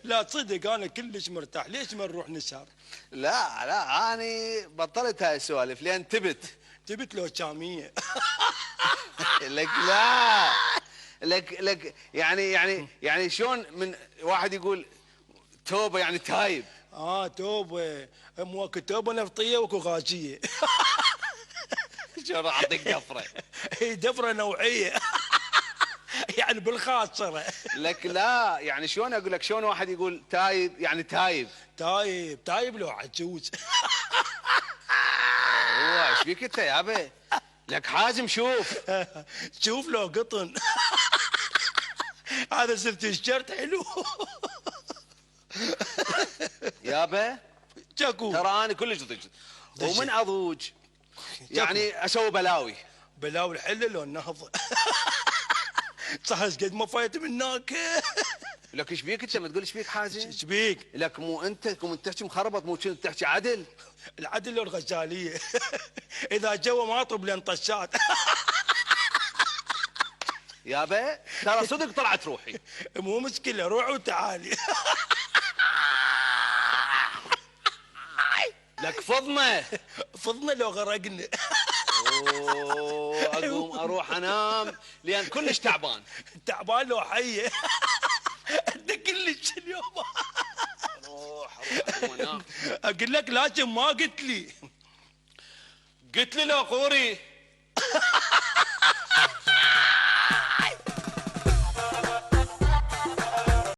لا تصدق انا كلش مرتاح، ليش ما نروح نسهر؟ لا لا، اني بطلت هاي السوالف لان جبت له شاميه. لك لا، لك يعني شلون من واحد يقول توبه يعني تايب. توبه، اكو توبه نفطيه واكو غازيه. شلون راح اعطيك دفره؟ هي دفره نوعيه. يعني بالخاصره. لك لا، يعني شلون اقول لك، شلون واحد يقول تايب يعني تايب؟ تايب تايب لو عجوز. هو ايش فيك انت يابا؟ لك حازم شوف. شوف لو قطن. هذا سلت الشرط حلو. يابا جاكو ترى انا كلش ضج، ومن اضوج يعني اسوي بلاوي. بلاوي الحله لو النهض. صح قد ما فايت من هناك. لك ايش بيك انت؟ ما تقول ايش بيك حازم؟ ايش بيك؟ لك مو انت تحكي مخربط، مو كنت تحكي عدل. العدل لو الغزاليه. اذا جوا ما اطلب لين طشات. يابا ترى صدق طلعت روحي. مو مشكله، روح وتعالي. لك فضمه. فضنا لو غرقنا. اوه اقوم اروح انام لان كلش تعبان. تعبان لو حيه. انت كلش اليوم. روح اقوم انام. اقول لك لكن ما قلت لي. قلت لي لو قوري